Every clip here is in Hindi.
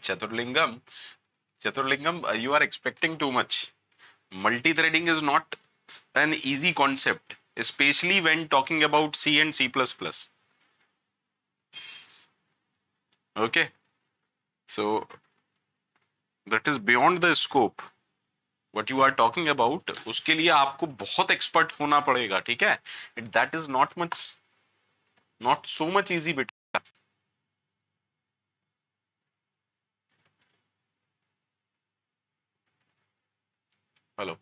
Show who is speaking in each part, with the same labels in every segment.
Speaker 1: Chaturlingam, you are expecting too much. Multi-threading is not an easy concept, especially when talking about C and C++. Okay, so that is beyond the scope. What you are talking about, उसके लिए आपको बहुत एक्सपर्ट होना पड़ेगा, ठीक है? That is not so much easy, बेटा. हेलो.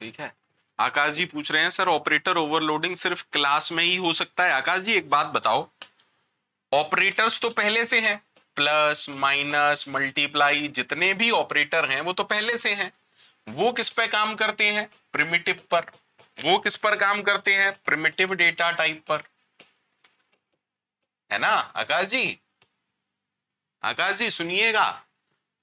Speaker 1: ठीक है. आकाश जी पूछ रहे हैं सर ऑपरेटर ओवरलोडिंग सिर्फ क्लास में ही हो सकता है. आकाश जी एक बात बताओ, ऑपरेटर्स तो पहले से हैं, प्लस माइनस मल्टीप्लाई जितने भी ऑपरेटर हैं वो तो पहले से हैं. वो किस पे काम करते हैं? प्रिमिटिव पर. वो किस पर काम करते हैं? प्रिमिटिव डेटा टाइप पर, है ना आकाश जी? आकाश जी सुनिएगा.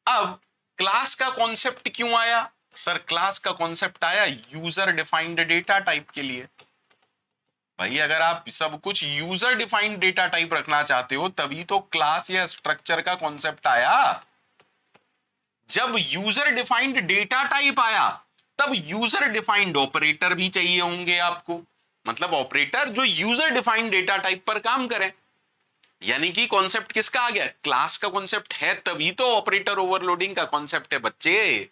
Speaker 1: अब क्लास का कॉन्सेप्ट क्यों आया? सर क्लास का कॉन्सेप्ट आया यूजर डिफाइंड डेटा टाइप के लिए. भाई अगर आप सब कुछ यूजर डिफाइंड डेटा टाइप रखना चाहते हो तभी तो क्लास या स्ट्रक्चर का कॉन्सेप्ट आया. जब यूजर डिफाइंड डेटा टाइप आया तब यूजर डिफाइंड ऑपरेटर भी चाहिए होंगे आपको. मतलब ऑपरेटर जो यूजर डिफाइंड डेटा टाइप पर काम करें. यानी कि कॉन्सेप्ट किसका आ गया? क्लास का कॉन्सेप्ट है, तभी तो ऑपरेटर ओवरलोडिंग का कॉन्सेप्ट है बच्चे.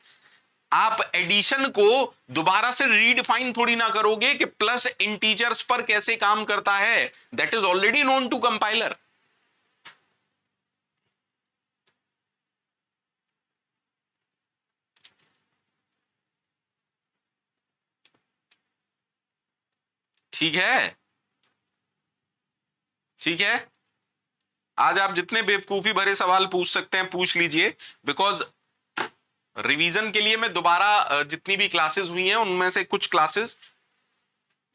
Speaker 1: आप एडिशन को दोबारा से रीडिफाइन थोड़ी ना करोगे कि प्लस इंटीजर्स पर कैसे काम करता है. That is already known to compiler. ठीक है, ठीक है. आज आप जितने बेवकूफी भरे सवाल पूछ सकते हैं पूछ लीजिए, बिकॉज रिवीजन के लिए मैं दोबारा जितनी भी क्लासेस हुई हैं उनमें से कुछ क्लासेस,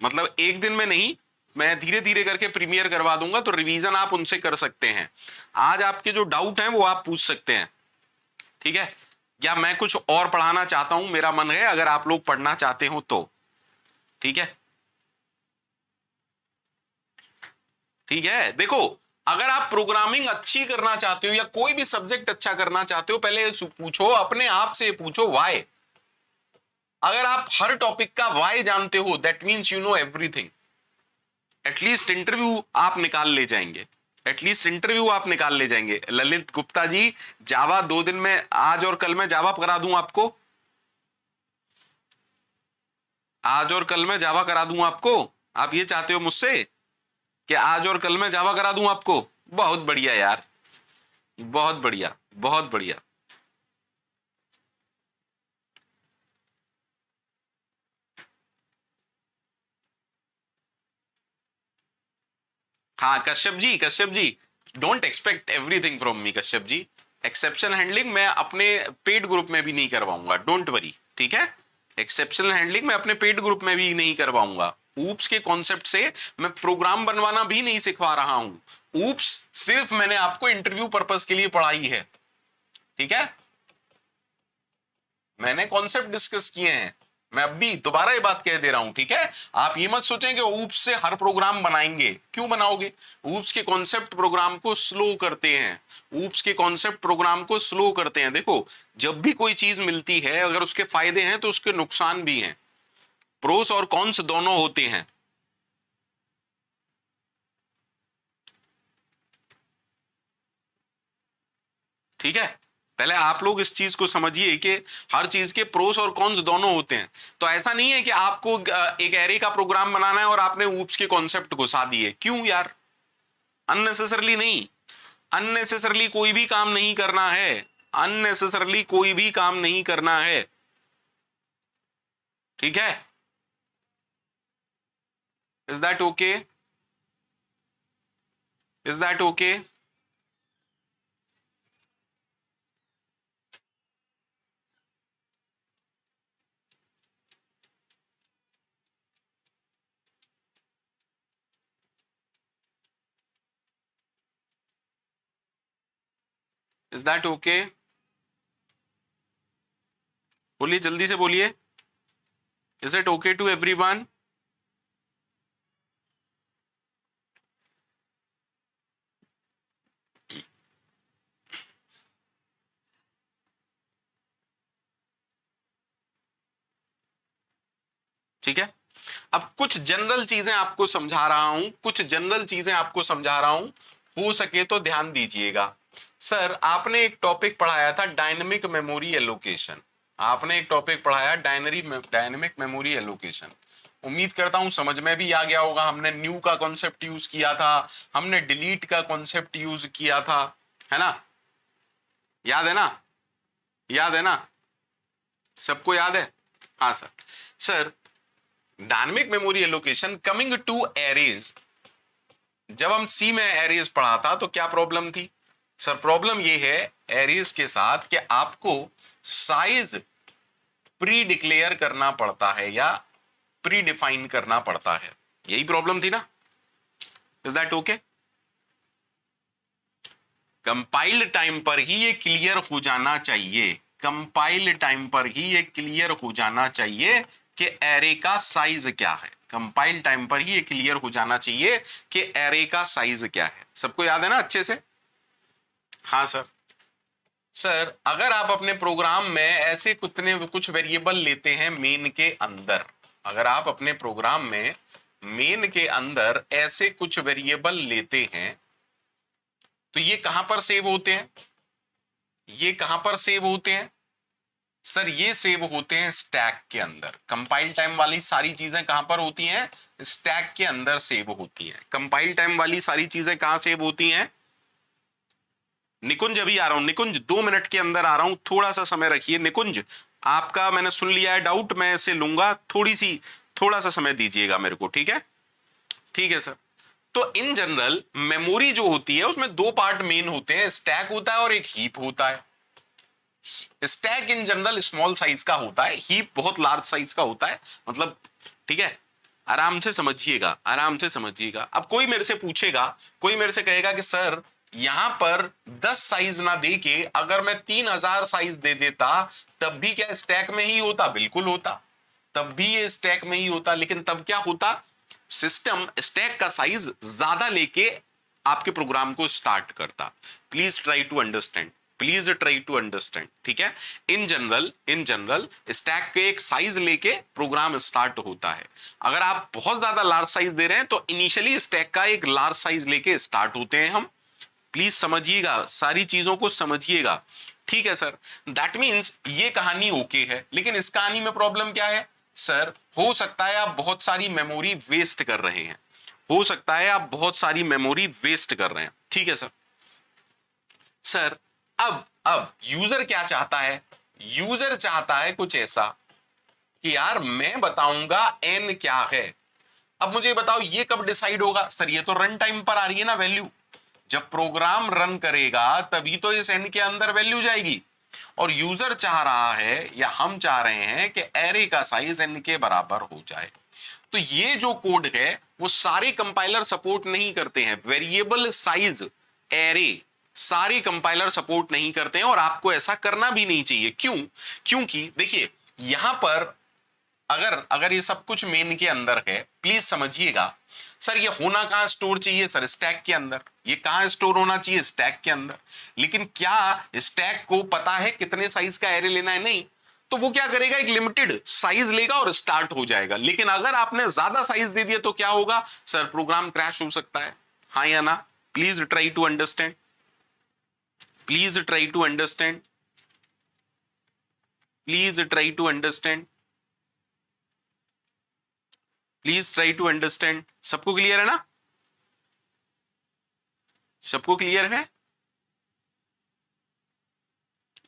Speaker 1: मतलब एक दिन में नहीं, मैं धीरे धीरे करके प्रीमियर करवा दूंगा, तो रिवीजन आप उनसे कर सकते हैं. आज आपके जो डाउट हैं वो आप पूछ सकते हैं, ठीक है? या मैं कुछ और पढ़ाना चाहता हूं, मेरा मन है, अगर आप लोग पढ़ना चाहते हो तो. ठीक है, ठीक है. देखो, अगर आप प्रोग्रामिंग अच्छी करना चाहते हो या कोई भी सब्जेक्ट अच्छा करना चाहते हो, पहले पूछो अपने आप से, पूछो व्हाई. अगर आप हर टॉपिक का व्हाई जानते हो that means you know everything. At least interview आप निकाल ले जाएंगे, एटलीस्ट इंटरव्यू आप निकाल ले जाएंगे. ललित गुप्ता जी, जावा 2 दिन में, आज और कल में जावा करा दूं आपको. आज और कल में जावा करा दूं आपको. आप ये चाहते हो मुझसे कि आज और कल में जावा करा दूं आपको? बहुत बढ़िया यार, बहुत बढ़िया, बहुत बढ़िया. हाँ Kashyap ji, Kashyap ji, don't expect everything from me Kashyap ji. Exception handling मैं अपने पेड ग्रुप में भी नहीं करवाऊंगा, डोंट वरी, ठीक है? एक्सेप्शनल हैंडलिंग मैं अपने पेड ग्रुप में भी नहीं करवाऊंगा. ऊप्स के कॉन्सेप्ट से मैं प्रोग्राम बनवाना भी नहीं सिखवा रहा हूं. ऊप्स सिर्फ मैंने आपको इंटरव्यू पर्पस के लिए पढ़ाई है, ठीक है? मैंने कॉन्सेप्ट डिस्कस किए हैं. मैं अब भी दोबारा ये बात कह दे रहा हूं, ठीक है? आप ये मत सोचें कि ऊप्स से हर प्रोग्राम बनाएंगे. क्यों बनाओगे? ऊप्स के कॉन्सेप्ट प्रोग्राम को स्लो करते हैं. ऊप्स के कॉन्सेप्ट प्रोग्राम को स्लो करते हैं. देखो, जब भी कोई चीज मिलती है, अगर उसके फायदे हैं तो उसके नुकसान भी हैं. प्रोस और कॉन्स दोनों होते हैं. ठीक है, पहले आप लोग इस चीज को समझिए कि हर चीज के प्रोस और कॉन्स दोनों होते हैं. तो ऐसा नहीं है कि आपको एक एरे का प्रोग्राम बनाना है और आपने ऊप्स के कॉन्सेप्ट घुसा दिए. क्यों यार? अननेसेसरली नहीं, अननेसेसरली कोई भी काम नहीं करना है. अननेसेसरली कोई भी काम नहीं करना है, ठीक है? Is that okay? Is that okay? Is that okay? बोलिए, जल्दी से बोलिए. Is it okay to everyone? ठीक है, अब कुछ जनरल चीजें आपको समझा रहा हूं, कुछ जनरल चीजें आपको समझा रहा हूं, हो सके तो ध्यान दीजिएगा। सर आपने एक टॉपिक पढ़ाया था डायनेमिक मेमोरी एलोकेशन, आपने एक टॉपिक पढ़ाया डायनेमिक मेमोरी एलोकेशन। उम्मीद करता हूं समझ में भी आ गया होगा। हमने न्यू का कॉन्सेप्ट यूज किया था, हमने डिलीट का कॉन्सेप्ट यूज किया था, है ना? याद है ना? याद है ना? सबको याद है? हाँ sir. Sir dynamic memory allocation coming to arrays, जब हम सी में एरेज पढ़ा था तो क्या प्रॉब्लम थी? सर प्रॉब्लम ये है एरेज के साथ कि आपको साइज प्री डिक्लेयर करना पड़ता है या प्री डिफाइन करना पड़ता है, यही प्रॉब्लम थी ना? Is that okay? Compiled time पर ही ये क्लियर हो जाना चाहिए, कंपाइल्ड टाइम पर ही ये क्लियर हो जाना चाहिए कि एरे का साइज क्या है। कंपाइल टाइम पर ही ये क्लियर हो जाना चाहिए कि एरे का साइज क्या है। सबको याद है ना अच्छे से? हाँ सर। सर अगर आप अपने प्रोग्राम में ऐसे कुछ वेरिएबल लेते हैं मेन के अंदर, अगर आप अपने प्रोग्राम में मेन के अंदर ऐसे कुछ वेरिएबल लेते हैं तो ये कहां पर सेव होते हैं? ये कहां पर सेव होते हैं? सर ये सेव होते हैं स्टैक के अंदर। कंपाइल टाइम वाली सारी चीजें कहां पर होती हैं? स्टैक के अंदर सेव होती हैं। कंपाइल टाइम वाली सारी चीजें कहां सेव होती हैं? निकुंज अभी आ रहा हूं, निकुंज 2 मिनट के अंदर आ रहा हूं, थोड़ा सा समय रखिए। निकुंज आपका मैंने सुन लिया है डाउट, मैं इसे लूंगा, थोड़ा सा समय दीजिएगा मेरे को, ठीक है? ठीक है सर। तो इन जनरल मेमोरी जो होती है उसमें 2 पार्ट मेन होते हैं, स्टैक होता है और एक हीप होता है। Stack in general small size का होता है, हीप बहुत लार्ज साइज का होता है, मतलब ठीक है? आराम से समझिएगा, आराम से समझिएगा। अब कोई मेरे से पूछेगा, कोई मेरे से कहेगा कि सर यहां पर 10 साइज ना दे के अगर मैं 3000 साइज दे देता तब भी क्या स्टैक में ही होता? बिल्कुल होता, तब भी ये स्टैक में ही होता। लेकिन तब क्या होता? सिस्टम स्टैक का साइज ज्यादा लेके आपके प्रोग्राम को स्टार्ट करता। Please try to understand, please try to understand, ठीक है? इन जनरल स्टैक के एक साइज लेके प्रोग्राम स्टार्ट होता है। अगर आप बहुत ज्यादा लार्ज साइज दे रहे हैं तो इनिशियली स्टैक का एक लार्ज साइज लेके स्टार्ट होते हैं हम। प्लीज समझिएगा, सारी चीजों को समझिएगा, ठीक है सर? दैट मीन्स ये कहानी ओके है, लेकिन इस कहानी में प्रॉब्लम क्या है? सर हो सकता है आप बहुत सारी मेमोरी वेस्ट कर रहे हैं, हो सकता है आप बहुत सारी मेमोरी वेस्ट कर रहे हैं, ठीक है सर? सर अब यूजर क्या चाहता है? यूजर चाहता है कुछ ऐसा कि यार मैं बताऊंगा एन क्या है। अब मुझे बताओ ये कब डिसाइड होगा? सर ये तो रन टाइम पर आ रही है ना वैल्यू, जब प्रोग्राम रन करेगा तभी तो इस एन के अंदर वैल्यू जाएगी। और यूजर चाह रहा है या हम चाह रहे हैं कि एरे का साइज एन के बराबर हो जाए। तो ये जो कोड है वो सारे कंपाइलर सपोर्ट नहीं करते हैं, वेरिएबल साइज एरे सारे कंपाइलर सपोर्ट नहीं करते हैं, और आपको ऐसा करना भी नहीं चाहिए। क्यों? क्योंकि देखिए यहां पर अगर ये सब कुछ मेन के अंदर है, प्लीज समझिएगा। सर ये होना कहां स्टोर चाहिए? सर स्टैक के अंदर। ये कहां स्टोर होना चाहिए? स्टैक के अंदर। लेकिन क्या स्टैक को पता है कितने साइज का एरे लेना है? नहीं। तो वो क्या करेगा? एक लिमिटेड साइज लेगा और स्टार्ट हो जाएगा। लेकिन अगर आपने ज्यादा साइज दे दिया तो क्या होगा? सर प्रोग्राम क्रैश हो सकता है। हाँ या ना? Please try to understand, please try to understand, please try to understand, please try to understand. सबको क्लियर है ना? सबको क्लियर है?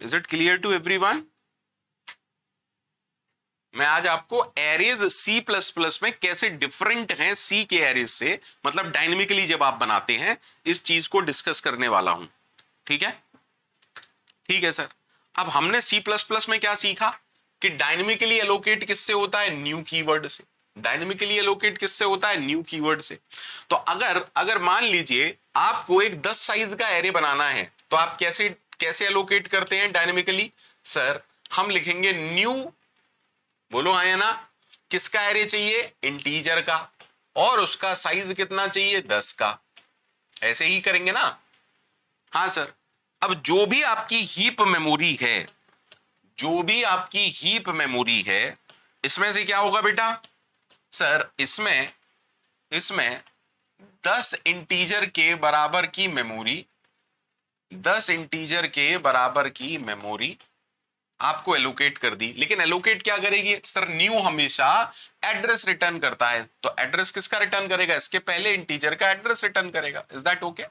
Speaker 1: Is it clear to everyone? मैं आज आपको एरेज सी प्लस प्लस में कैसे डिफरेंट हैं सी के एरेज से, मतलब डायनेमिकली जब आप बनाते हैं, इस चीज को डिस्कस करने वाला हूं, ठीक है? ठीक है सर। अब हमने सी प्लस प्लस में क्या सीखा कि डायनेमिकली एलोकेट किससे होता है? न्यू कीवर्ड से। डायनेमिकली एलोकेट किससे होता है? न्यू कीवर्ड से। तो अगर मान लीजिए आपको एक 10 साइज का एरे बनाना है तो आप कैसे कैसे एलोकेट करते हैं डायनेमिकली? सर हम लिखेंगे न्यू, बोलो हाँ या ना, किसका एरे चाहिए? इंटीजर का, और उसका साइज कितना चाहिए? 10 का। ऐसे ही करेंगे ना? हाँ सर। अब जो भी आपकी हीप मेमोरी है, जो भी आपकी हीप मेमोरी है, इसमें से क्या होगा बेटा? सर इसमें इसमें 10 इंटीजर के बराबर की मेमोरी, 10 इंटीजर के बराबर की मेमोरी आपको एलोकेट कर दी। लेकिन एलोकेट क्या करेगी? सर न्यू हमेशा एड्रेस रिटर्न करता है, तो एड्रेस किसका रिटर्न करेगा? इसके पहले इंटीजर का एड्रेस रिटर्न करेगा। Is that okay?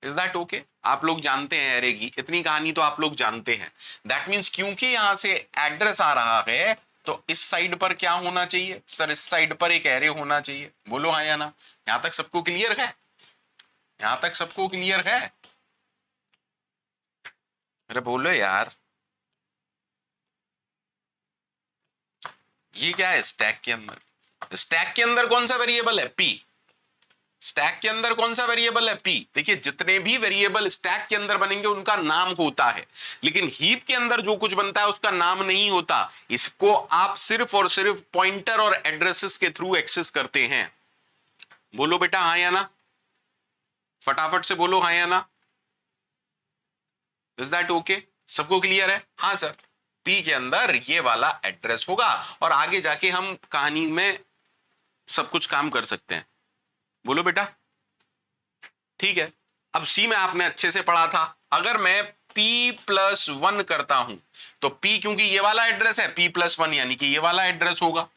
Speaker 1: Is that okay? आप लोग जानते हैं एरे की इतनी कहानी, तो आप लोग जानते हैं। दैट मीन्स क्योंकि यहां से एड्रेस आ रहा है, तो इस साइड पर क्या होना चाहिए? सर इस साइड पर एक एरे होना चाहिए। बोलो हाँ या ना? यहां तक सबको क्लियर है? यहां तक सबको क्लियर है? अरे बोलो यार। ये क्या है? स्टैक के अंदर, स्टैक के अंदर कौन सा वेरिएबल है? पी। स्टैक के अंदर कौन सा वेरिएबल है? पी। देखिए जितने भी वेरिएबल स्टैक के अंदर बनेंगे उनका नाम होता है, लेकिन हीप के अंदर जो कुछ बनता है उसका नाम नहीं होता। इसको आप सिर्फ और सिर्फ पॉइंटर और एड्रेसेस के थ्रू एक्सेस करते हैं। बोलो बेटा हाँ या ना? फटाफट से बोलो हाँ या ना? Is that okay? सबको क्लियर है? हाँ सर। पी के अंदर ये वाला एड्रेस होगा, और आगे जाके हम कहानी में सब कुछ काम कर सकते हैं। बोलो बेटा। ठीक है। अब सी में आपने अच्छे से पढ़ा था। अगर मैं p+1 करता हूं, तो p क्योंकि ये वाला एड्रेस है, p+1 यानी कि ये वाला एड्रेस होगा।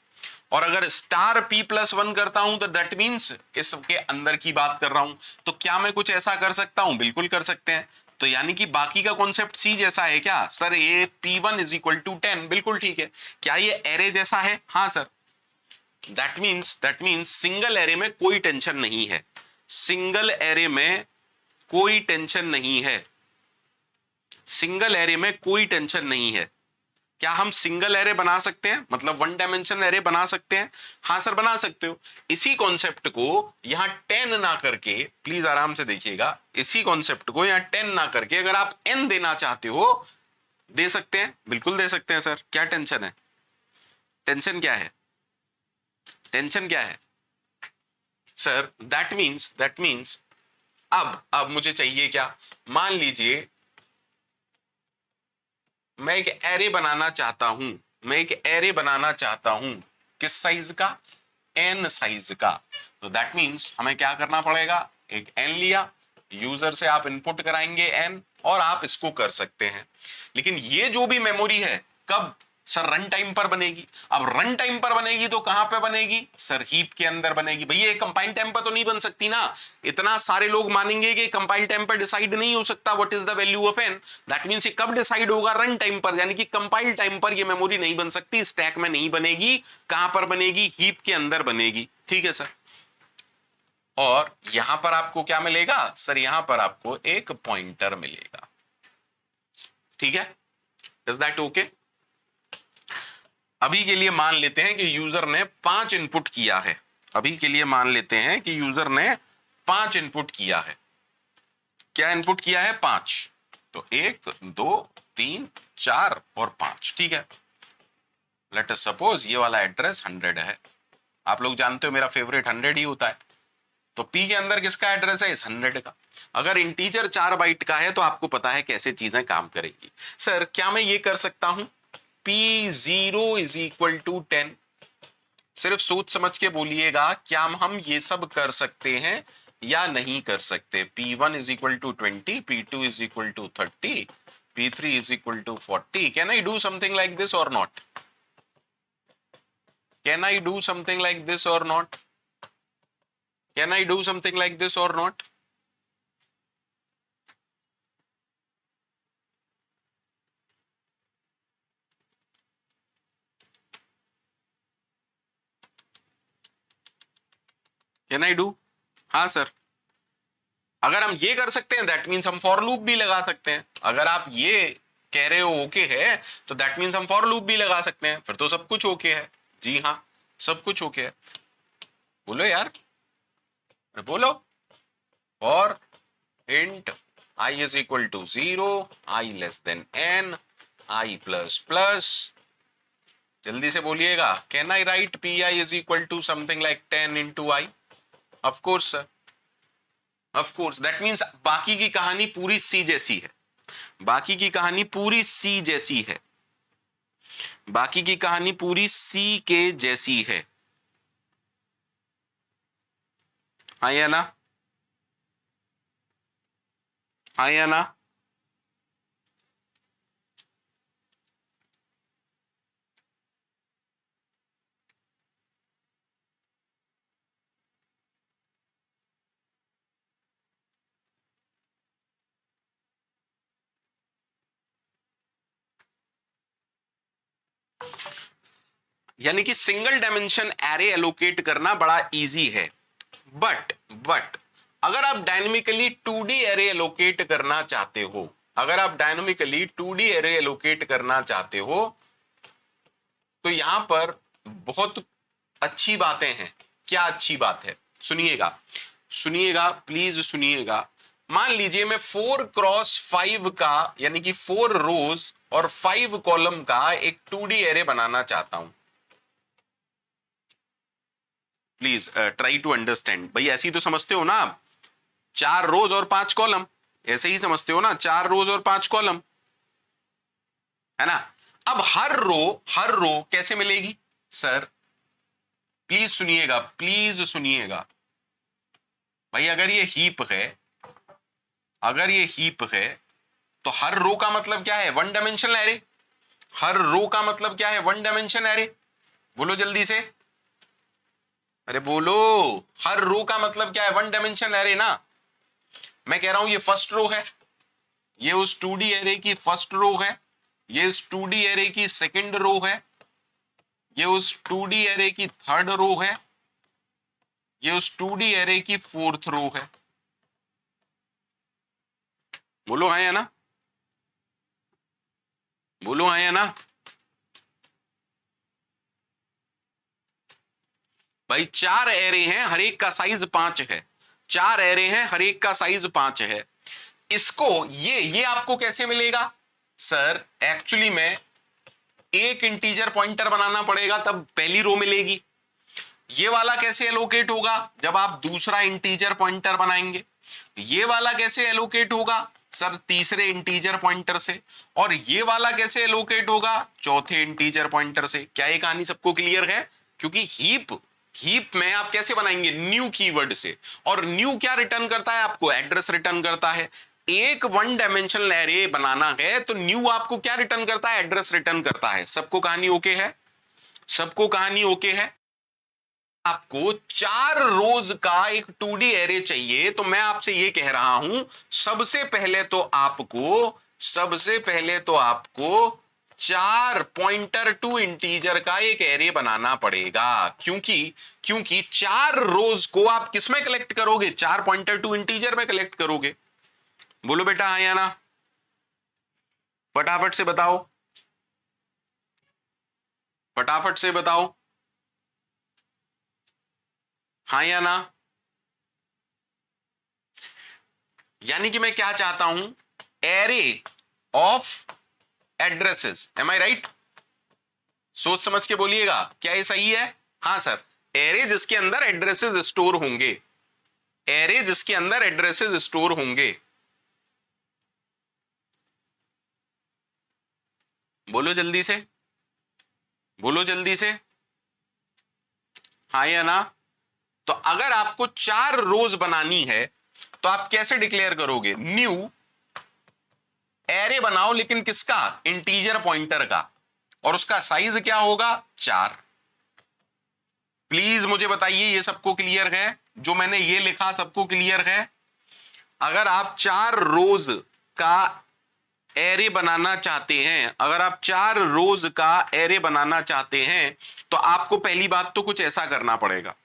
Speaker 1: और अगर स्टार p+1 करता हूं, तो दैट मीन्स इसके अंदर की बात कर रहा हूं। तो क्या मैं कुछ ऐसा कर सकता हूं? बिल्कुल कर सकते हैं। तो यानी कि बाकी का कॉन्सेप्ट सी जैसा है क्या? सर ये p1 = 10, बिल्कुल ठीक है। क्या ये एरे जैसा है? हाँ sir. That means single array में कोई टेंशन नहीं है। सिंगल एरे में कोई टेंशन नहीं है। सिंगल एरे में कोई टेंशन नहीं है। क्या हम सिंगल एरे बना सकते हैं? मतलब 1 डायमेंशन एरे बना सकते हैं? हाँ सर बना सकते हो। इसी कॉन्सेप्ट को यहां 10 ना करके, प्लीज आराम से देखिएगा, इसी कॉन्सेप्ट को यहां 10 ना करके अगर आप n देना चाहते हो, दे सकते हैं, बिल्कुल दे सकते हैं सर। क्या टेंशन है? टेंशन क्या है? टेंशन क्या है सर? दैट मीन्स अब मुझे चाहिए क्या? मान लीजिए मैं एक एरे बनाना चाहता हूं, मैं एक एरे बनाना चाहता हूं। किस साइज का? n साइज का। तो दैट मीन्स हमें क्या करना पड़ेगा? एक n लिया, यूजर से आप इनपुट कराएंगे n, और आप इसको कर सकते हैं। लेकिन ये जो भी मेमोरी है, कब? सर रन टाइम पर बनेगी। अब रन टाइम पर बनेगी तो कहां पे बनेगी? सर हीप के अंदर बनेगी। भैया ये कंपाइल टाइम पर तो नहीं बन सकती ना। इतना सारे लोग मानेंगे कि कंपाइल टाइम पर डिसाइड नहीं हो सकता what is the value of n। That means ये कब डिसाइड होगा? रन टाइम पर। यानी कि कंपाइल टाइम पर ये मेमोरी नहीं बन सकती, स्टैक में नहीं बनेगी। कहां पर बनेगी? हीप के अंदर बनेगी। ठीक है सर। और यहां पर आपको क्या मिलेगा? सर यहां पर आपको एक पॉइंटर मिलेगा। ठीक है? Is that okay? अभी के लिए मान लेते हैं कि यूजर ने 5 इनपुट किया है। अभी के लिए मान लेते हैं कि यूजर ने 5 इनपुट किया है। क्या इनपुट किया है? 5। तो 1 2 3 4 और 5। ठीक है। लेट अस सपोज ये वाला एड्रेस 100 है। आप लोग जानते हो मेरा फेवरेट 100 ही होता है। तो P के अंदर किसका एड्रेस है? इस 100 का। अगर इंटीजर 4 बाइट का है तो आपको पता है कैसे चीजें काम करेंगी। सर क्या मैं ये कर सकता हूं? P0 = 10। सिर्फ सोच समझ के बोलिएगा, क्या हम ये सब कर सकते हैं या नहीं कर सकते? P1 = 20, P2 = 30, P3 = 40. Can I do something like this or not? Can I do something like this or not? Can I do something like this or not? Can I do? हाँ सर। अगर हम ये कर सकते हैं दैट मीन्स हम फॉर लूप भी लगा सकते हैं। अगर आप ये कह रहे हो ओके है, तो दैट मीन्स हम फॉर लूप भी लगा सकते हैं। फिर तो सब कुछ ओके है। जी हाँ, सब कुछ ओके है। बोलो यार, बोलो। और int I = 0, I n, I++, जल्दी से बोलिएगा, can I write P I is equal to something like 10 into I? Of course sir, of course. That means बाकी की कहानी पूरी सी जैसी है, बाकी की कहानी पूरी सी जैसी है, बाकी की कहानी पूरी सी के जैसी है। हाँ या ना? हाँ या ना? यानी कि सिंगल डायमेंशन एरे एलोकेट करना बड़ा इजी है, बट अगर आप डायनेमिकली 2D एरे एलोकेट करना चाहते हो, अगर आप डायनेमिकली 2D एरे एलोकेट करना चाहते हो, तो यहां पर बहुत अच्छी बातें हैं। क्या अच्छी बात है? सुनिएगा, सुनिएगा, प्लीज सुनिएगा। मान लीजिए मैं 4x5 का यानी कि 4 रोज और 5 कॉलम का एक 2D एरे बनाना चाहता हूं। Please try to understand. भाई ऐसे ही तो समझते हो ना आप, 4 रोज और 5 कॉलम, ऐसे ही समझते हो ना, 4 रोज और 5 कॉलम, है ना? अब हर रो कैसे मिलेगी सर? प्लीज सुनिएगा, प्लीज सुनिएगा भाई। अगर ये हीप है, अगर ये हीप है, तो हर रो का मतलब क्या है? 1 डायमेंशनल एरे। हर रो का मतलब क्या है? 1 डायमेंशन एरे। बोलो जल्दी से, अरे बोलो, हर रो का मतलब क्या है? 1 डायमेंशन एरे ना। मैं कह रहा हूं ये फर्स्ट रो है, ये उस 2D एरे की फर्स्ट रो है, ये इस 2D एरे की सेकंड रो है, ये उस 2D एरे की थर्ड रो है, ये उस 2D एरे की फोर्थ रो है। बोलो हाँ या ना? बोलो हाँ या ना? भाई 4 एरे हैं, हर एक का साइज 5 है। 4 एरे हैं, हर एक का साइज 5 है। इसको ये आपको कैसे मिलेगा सर? एक्चुअली में एक इंटीजर पॉइंटर बनाना पड़ेगा, तब पहली रो मिलेगी। ये वाला कैसे एलोकेट होगा? जब आप दूसरा इंटीजर पॉइंटर बनाएंगे। ये वाला कैसे एलोकेट होगा सर? तीसरे इंटीजर पॉइंटर से। और ये वाला कैसे एलोकेट होगा? चौथे इंटीजर पॉइंटर से। क्या ये कहानी सबको क्लियर है? क्योंकि हीप में आप कैसे बनाएंगे? न्यू कीवर्ड से। और न्यू क्या रिटर्न करता है आपको? एड्रेस रिटर्न करता है। एक 1 डायमेंशनल एरे बनाना है तो न्यू आपको क्या रिटर्न करता है? एड्रेस रिटर्न करता है। सबको कहानी ओके है? सबको कहानी ओके है? आपको 4 रोज का एक 2D एरे चाहिए, तो मैं आपसे ये कह रहा हूं, सबसे पहले तो आपको 4 पॉइंटर टू इंटीजर का एक एरे बनाना पड़ेगा। क्योंकि 4 रोज को आप किसमें कलेक्ट करोगे? 4 पॉइंटर टू इंटीजर में कलेक्ट करोगे। बोलो बेटा हाँ या ना? फटाफट से बताओ, फटाफट से बताओ, हाँ या ना? यानी कि मैं क्या चाहता हूं? Array of addresses. Am I right? सोच समझ के बोलिएगा, क्या ये सही है? हाँ सर। एरे जिसके अंदर एड्रेसेस स्टोर होंगे, एरे जिसके अंदर एड्रेसेस स्टोर होंगे। बोलो जल्दी से, बोलो जल्दी से, हाँ या ना? तो अगर आपको 4 रोज बनानी है तो आप कैसे डिक्लेयर करोगे? न्यू एरे बनाओ, लेकिन किसका? इंटीजर पॉइंटर का। और उसका साइज क्या होगा? 4। प्लीज मुझे बताइए, ये सबको क्लियर है? जो मैंने ये लिखा सबको क्लियर है? अगर आप 4 रोज का एरे बनाना चाहते हैं, अगर आप 4 रोज का एरे बनाना चाहते हैं, तो आपको पहली बात तो कुछ ऐसा करना पड़ेगा।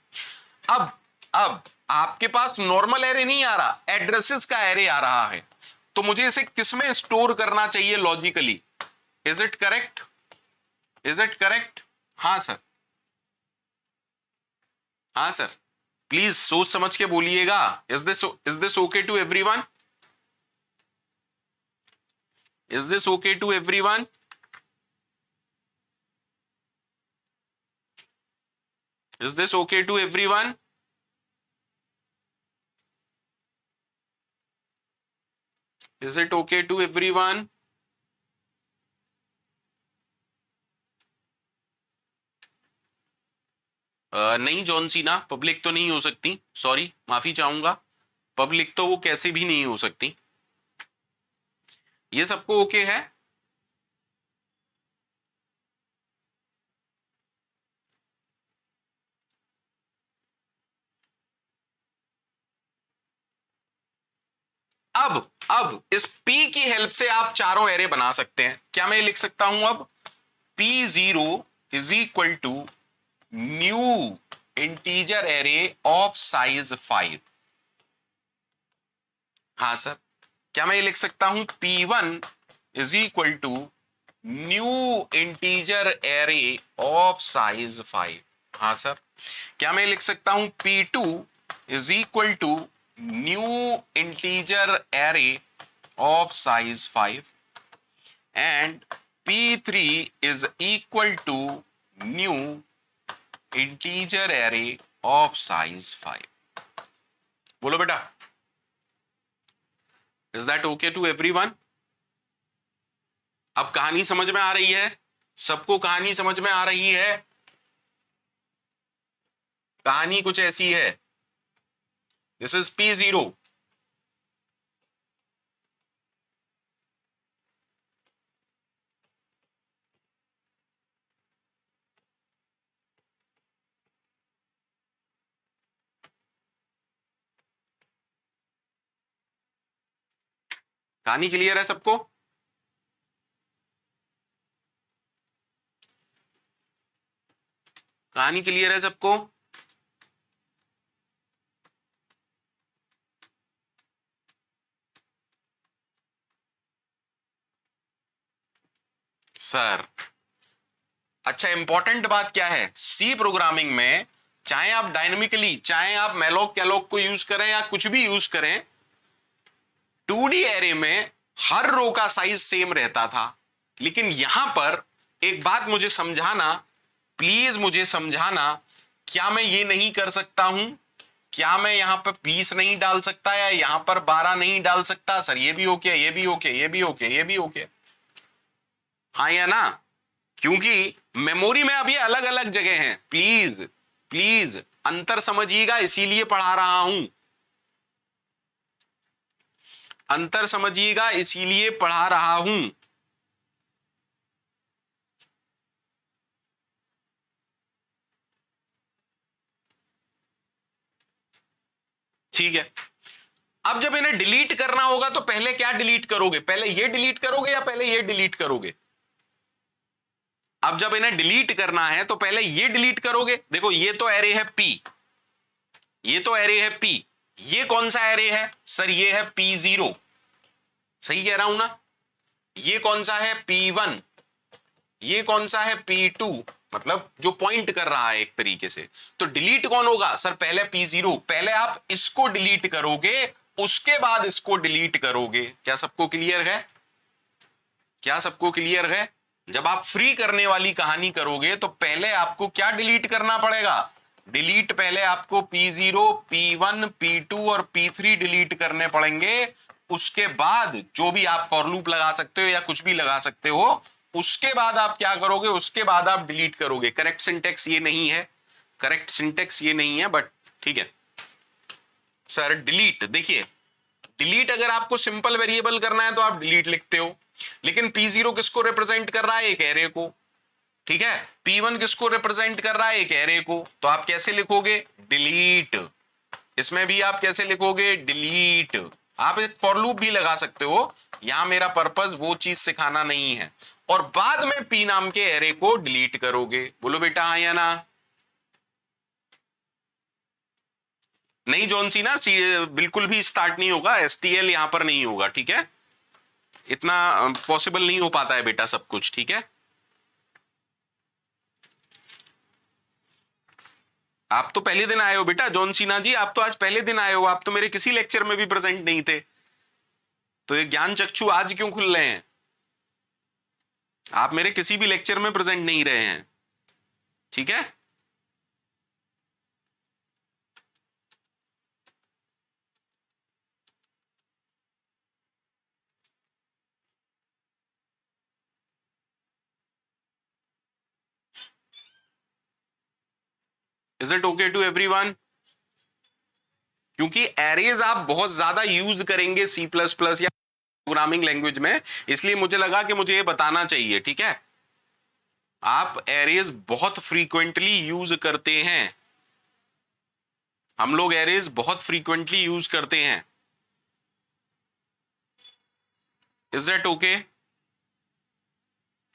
Speaker 1: अब आपके पास नॉर्मल एरे नहीं आ रहा, एड्रेसेस का एरे आ रहा है, तो मुझे इसे किसमें स्टोर करना चाहिए logically? Is it correct? Is it correct? हाँ सर, हाँ सर। प्लीज सोच समझ के बोलिएगा। Is this okay to everyone? Is this okay to everyone? Is this okay to everyone? Is it okay to everyone? नहीं जॉन सीना, पब्लिक तो नहीं हो सकती, सॉरी माफी चाहूंगा, पब्लिक तो वो कैसे भी नहीं हो सकती। ये सबको ओके है? अब इस P की हेल्प से आप चारों एरे बना सकते हैं। क्या मैं लिख सकता हूं अब? P0 is equal to new integer array of size 5। हाँ सर, क्या मैं ये लिख सकता हूं P1 is equal to new integer array of size 5? हाँ सर, क्या मैं लिख सकता हूं P2 is equal to new integer array of size 5 and P3 is equal to new integer array of size 5? बोलो बेटा, is that okay to everyone? अब कहानी समझ में आ रही है? सबको कहानी समझ में आ रही है? कहानी कुछ ऐसी है, दिस इज P0। कहानी क्लियर है सबको? कहानी क्लियर है सबको? सर अच्छा, इंपॉर्टेंट बात क्या है, सी प्रोग्रामिंग में चाहे आप डायनेमिकली, चाहे आप मैलोक कैलोक को यूज करें या कुछ भी यूज करें, 2D एरे में हर रो का साइज सेम रहता था। लेकिन यहां पर एक बात मुझे समझाना, प्लीज मुझे समझाना, क्या मैं ये नहीं कर सकता हूं? क्या मैं यहां पर 20 नहीं डाल सकता या यहां पर 12 नहीं डाल सकता? सर ये भी ओके, ये भी ओके, ये भी ओके, ये भी ओके, हाँ या ना? क्योंकि मेमोरी में अभी अलग अलग जगह हैं। प्लीज प्लीज अंतर समझिएगा, इसीलिए पढ़ा रहा हूं, अंतर समझिएगा इसीलिए पढ़ा रहा हूं। ठीक है, अब जब इन्हें डिलीट करना होगा तो पहले क्या डिलीट करोगे? पहले ये डिलीट करोगे या पहले ये डिलीट करोगे? अब जब इन्हें डिलीट करना है तो पहले ये डिलीट करोगे। देखो ये तो एरे है P, ये तो एरे है P, ये कौन सा एरे है? सर ये है P0, सही कह रहा हूं ना? ये कौन सा है? P1, ये कौन सा है? P2, मतलब जो पॉइंट कर रहा है एक तरीके से। तो डिलीट कौन होगा? सर पहले P0, पहले आप इसको डिलीट करोगे, उसके बाद इसको डिलीट करोगे। क्या सबको क्लियर है? क्या सबको क्लियर है? जब आप फ्री करने वाली कहानी करोगे तो पहले आपको क्या डिलीट करना पड़ेगा? डिलीट पहले आपको P0, P1, P2 और P3 डिलीट करने पड़ेंगे। उसके बाद जो भी आप फॉर लूप लगा सकते हो या कुछ भी लगा सकते हो, उसके बाद आप क्या करोगे? उसके बाद आप डिलीट करोगे। करेक्ट सिंटेक्स ये नहीं है, करेक्ट सिंटेक्स ये नहीं है, बट ठीक है। सर डिलीट, देखिए डिलीट अगर आपको सिंपल वेरिएबल करना है तो आप डिलीट लिखते हो, लेकिन P0 किसको रिप्रेजेंट कर रहा है? एक एरे को, ठीक है। P1 किसको रिप्रेजेंट कर रहा है? एक एरे को, तो आप कैसे लिखोगे? डिलीट। इसमें भी आप कैसे लिखोगे? डिलीट। आप एक फॉर लूप भी लगा सकते हो, यहां मेरा पर्पस वो चीज सिखाना नहीं है। और बाद में P नाम के एरे को डिलीट करोगे। बोलो बेटा हाँ या ना? नहीं जॉन सी ना, बिल्कुल भी स्टार्ट नहीं होगा, STL यहां पर नहीं होगा, ठीक है? इतना पॉसिबल नहीं हो पाता है बेटा सब कुछ, ठीक है? आप तो पहले दिन आए हो बेटा, जॉन सीना जी, आप तो आज पहले दिन आए हो, आप तो मेरे किसी लेक्चर में भी प्रेजेंट नहीं थे, तो ये ज्ञान चक्षु आज क्यों खुल रहे हैं? आप मेरे किसी भी लेक्चर में प्रेजेंट नहीं रहे हैं, ठीक है? Is it okay to everyone? क्योंकि एरेज आप बहुत ज्यादा यूज करेंगे सी प्लस प्लस या प्रोग्रामिंग लैंग्वेज में, इसलिए मुझे लगा कि मुझे ये बताना चाहिए, ठीक है? आप एरेज बहुत फ्रीक्वेंटली यूज करते हैं, हम लोग एरेज बहुत फ्रीक्वेंटली यूज करते हैं। Is that okay?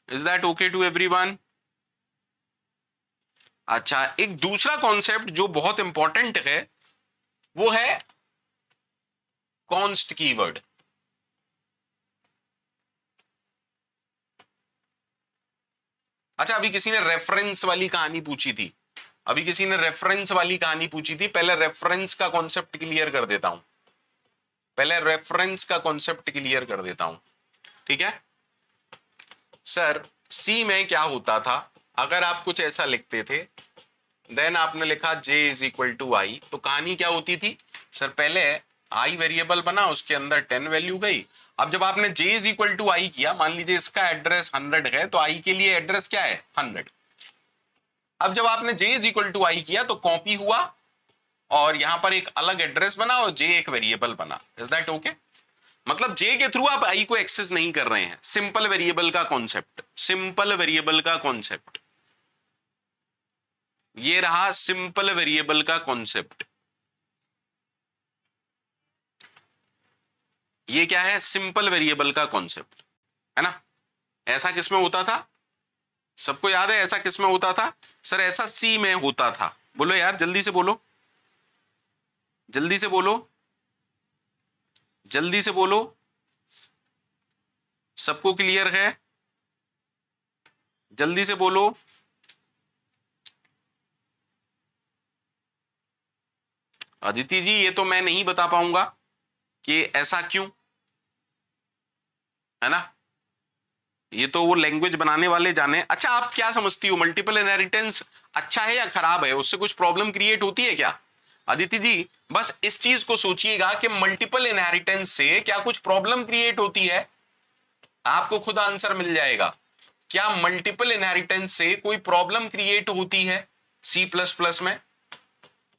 Speaker 1: Is that okay to everyone? अच्छा, एक दूसरा कॉन्सेप्ट जो बहुत इंपॉर्टेंट है वो है कॉन्स्ट कीवर्ड। अच्छा, अभी किसी ने रेफरेंस वाली कहानी पूछी थी, पहले रेफरेंस का कॉन्सेप्ट क्लियर कर देता हूं, ठीक है सर? सी में क्या होता था, अगर आप कुछ ऐसा लिखते थे, देन आपने लिखा j इज इक्वल टू आई, तो कहानी क्या होती थी सर? पहले आई वेरिएबल बना, उसके अंदर 10 वैल्यू गई। अब जब आपने j इज इक्वल टू आई किया, मान लीजिए इसका एड्रेस 100 है, तो आई के लिए एड्रेस क्या है? 100। अब जब आपने j इज इक्वल टू आई किया तो कॉपी हुआ और यहां पर एक अलग एड्रेस बना और j एक वेरिएबल बना। Is that okay? मतलब j के थ्रू आप i को एक्सेस नहीं कर रहे हैं। सिंपल वेरिएबल का कॉन्सेप्ट, ये रहा सिंपल वेरिएबल का कॉन्सेप्ट। ये क्या है? सिंपल वेरिएबल का कॉन्सेप्ट, है ना? ऐसा किसमें होता था? सबको याद है ऐसा किसमें होता था? सर ऐसा सी में होता था। बोलो यार, जल्दी से बोलो, सबको क्लियर है? जल्दी से बोलो। अदिति जी, ये तो मैं नहीं बता पाऊंगा कि ऐसा क्यों, है ना? ये तो वो लैंग्वेज बनाने वाले जाने। अच्छा, आप क्या समझती हो, मल्टीपल इनहेरिटेंस अच्छा है या खराब है? उससे कुछ प्रॉब्लम क्रिएट होती है क्या? अदिति जी, बस इस चीज को सोचिएगा कि मल्टीपल इनहेरिटेंस से क्या कुछ प्रॉब्लम क्रिएट होती है? आपको खुद आंसर मिल जाएगा। क्या मल्टीपल इनहेरिटेंस से कोई प्रॉब्लम क्रिएट होती है सी प्लस प्लस में?